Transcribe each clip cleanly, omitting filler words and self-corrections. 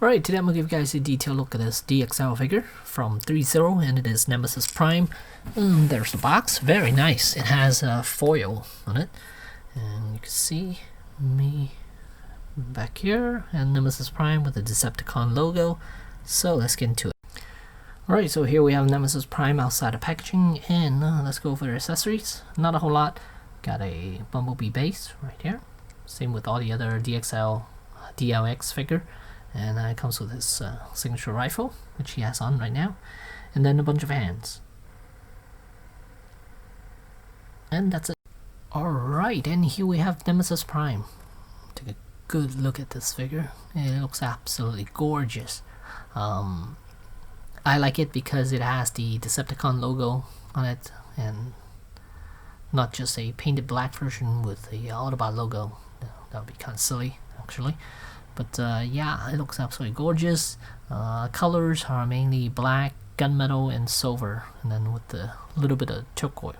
Alright, today I'm going to give you guys a detailed look at this DXL figure from Threezero, and it is Nemesis Prime. There's the box, very nice. It has foil on it, and you can see me back here, and Nemesis Prime with the Decepticon logo. So let's get into it. Alright, so here we have Nemesis Prime outside of packaging, and let's go over the accessories. Not a whole lot. Got a Bumblebee base right here. Same with all the other DXL DLX figure. And it comes with his signature rifle, which he has on right now, and then a bunch of hands. And that's it. Alright, and here we have Nemesis Prime. Take a good look at this figure. It looks absolutely gorgeous. I like it because it has the Decepticon logo on it, and not just a painted black version with the Autobot logo. That would be kind of silly, actually. But yeah, it looks absolutely gorgeous. Colors are mainly black, gunmetal, and silver, and then with a little bit of turquoise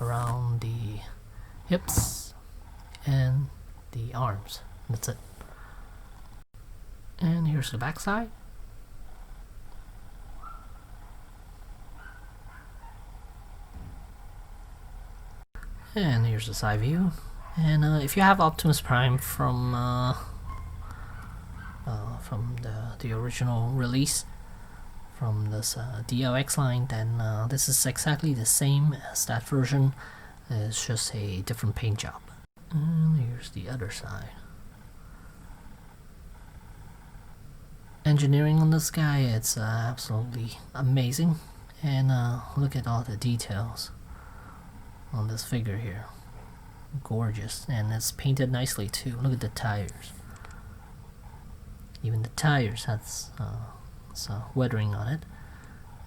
around the hips and the arms. That's it. And here's the back side. And here's the side view. And if you have Optimus Prime from the original release from this DLX line, then this is exactly the same as that version. It's just a different paint job. And here's the other side. Engineering on this guy, it's absolutely amazing. And look at all the details on this figure here. Gorgeous, and it's painted nicely too. Look at the tires. Even the tires has some weathering on it.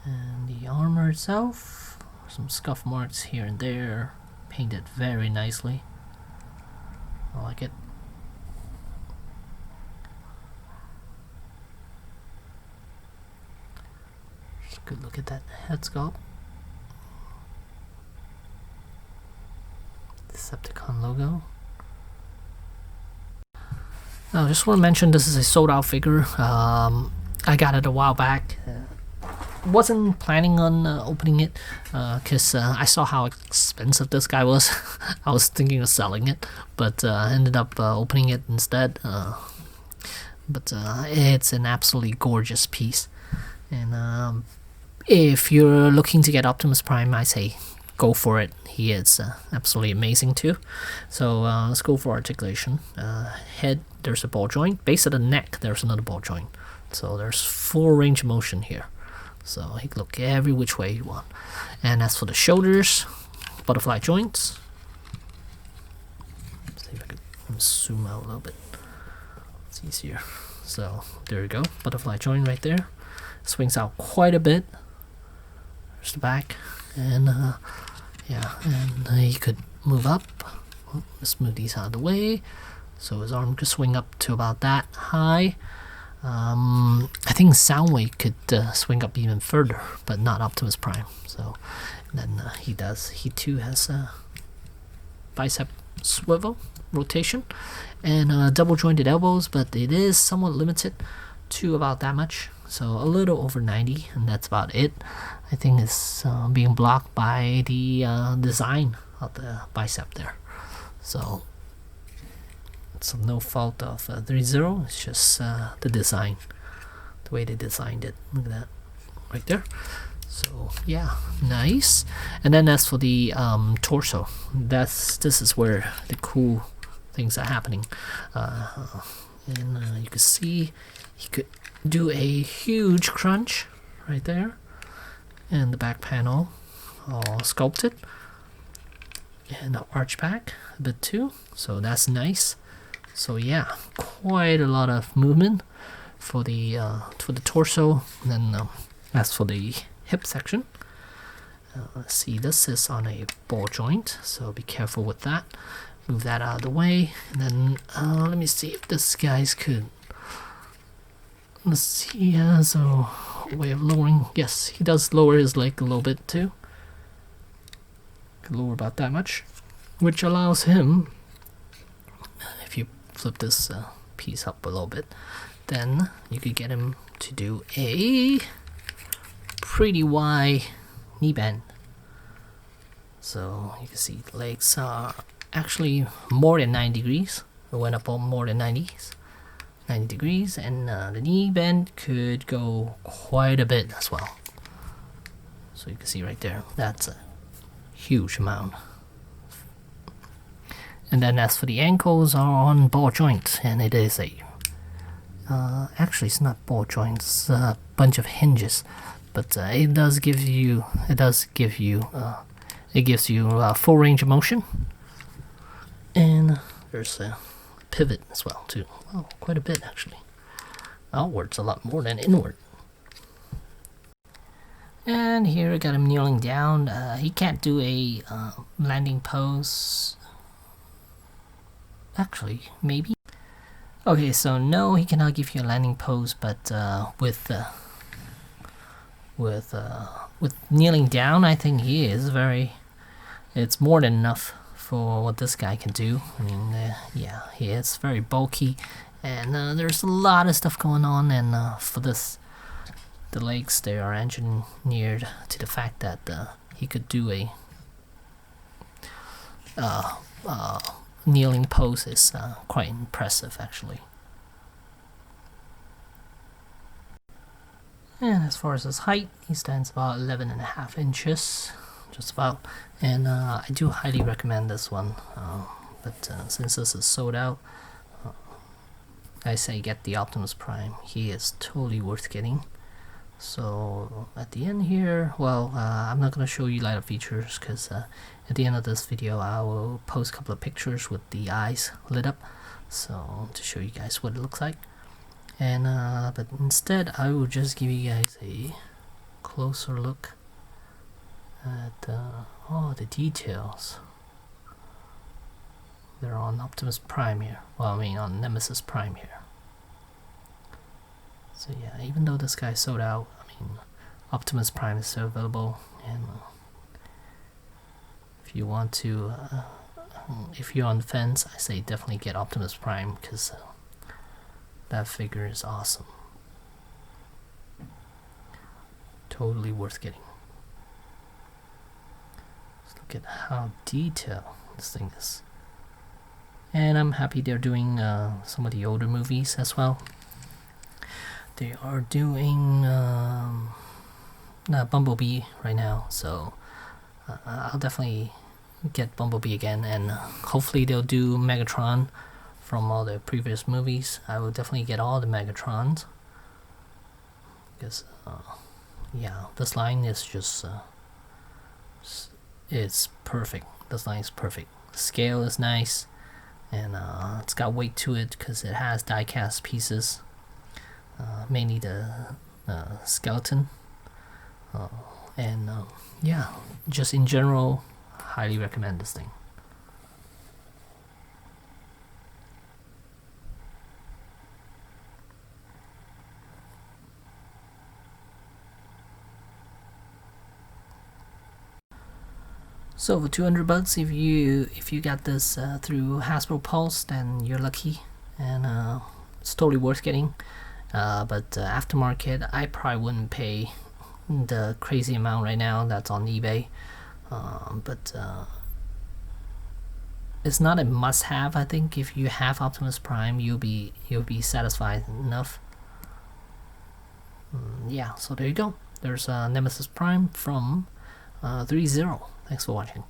And the armor itself, some scuff marks here and there, painted very nicely. I like it. Just a good look at that head sculpt. Decepticon logo. Now, just want to mention this is a sold out figure. I got it a while back. Wasn't planning on opening it because I saw how expensive this guy was. I was thinking of selling it, but ended up opening it instead. But it's an absolutely gorgeous piece, and if you're looking to get Optimus Prime, I say go for it. He is absolutely amazing too. So let's go for articulation. Head, there's a ball joint. Base of the neck, there's another ball joint. So there's full range of motion here. So he can look every which way you want. And as for the shoulders, butterfly joints. Let's see if I can zoom out a little bit. It's easier. So there you go, butterfly joint right there. Swings out quite a bit. There's the back, and yeah, and he could move up. Let's move these out of the way, so his arm could swing up to about that high. I think Soundwave could swing up even further, but not Optimus Prime. So then he does. He too has a bicep swivel rotation and double jointed elbows, but it is somewhat limited to about that much. So a little over 90, and that's about it. I think it's being blocked by the design of the bicep there. So it's no fault of Threezero. It's just the design, the way they designed it. Look at that, right there. So yeah, nice. And then as for the torso, this is where the cool things are happening. And you can see he could do a huge crunch right there, and the back panel all sculpted, and the arch back a bit too, so that's nice. So yeah, quite a lot of movement for the torso. And then as for the hip section, let's see, this is on a ball joint, so be careful with that. Move that out of the way, and then let me see if this guy's could. Let's see, he has a way of lowering. Yes, he does lower his leg a little bit too. Can lower about that much, which allows him, if you flip this piece up a little bit, then you could get him to do a pretty wide knee bend. So you can see the legs are actually more than 90 degrees. It went up on more than 90 degrees, and the knee bend could go quite a bit as well. So you can see right there, that's a huge amount. And then as for the ankles are on ball joints, and it is a actually it's not ball joints, it's a bunch of hinges, but it gives you full range of motion, and there's a pivot as well too. Oh, quite a bit actually. Outwards a lot more than inward. And here I got him kneeling down. He can't do a landing pose. Actually, maybe. Okay, so no, he cannot give you a landing pose, but with kneeling down, I think he is very. It's more than enough for what this guy can do. I mean, yeah, he is very bulky, and there's a lot of stuff going on. And for this, the legs, they are engineered to the fact that he could do a kneeling pose is quite impressive actually. And as far as his height, he stands about 11.5 inches, just about. And I do highly recommend this one, but since this is sold out, I say get the Optimus Prime. He is totally worth getting. So at the end here, well, I'm not going to show you light-up features because at the end of this video I will post a couple of pictures with the eyes lit up, so to show you guys what it looks like. And but instead I will just give you guys a closer look at all the details. They're on Optimus Prime here. Well, I mean on Nemesis Prime here. So yeah, even though this guy sold out, I mean, Optimus Prime is still available, and if you want to, if you're on the fence, I say definitely get Optimus Prime because that figure is awesome. Totally worth getting. Let's look at how detailed this thing is. And I'm happy they're doing some of the older movies as well. They are doing Bumblebee right now, so I'll definitely get Bumblebee again, and hopefully they'll do Megatron from all the previous movies. I will definitely get all the Megatrons because yeah, this line is just it's perfect. This line is perfect. The scale is nice, and it's got weight to it because it has die-cast pieces. Mainly the skeleton, and yeah, just in general, highly recommend this thing. So for $200, if you got this through Hasbro Pulse, then you're lucky, and it's totally worth getting. But aftermarket, I probably wouldn't pay the crazy amount right now that's on eBay. But it's not a must-have. I think if you have Optimus Prime, you'll be satisfied enough. Yeah, so there you go. There's Nemesis Prime from Threezero. Thanks for watching.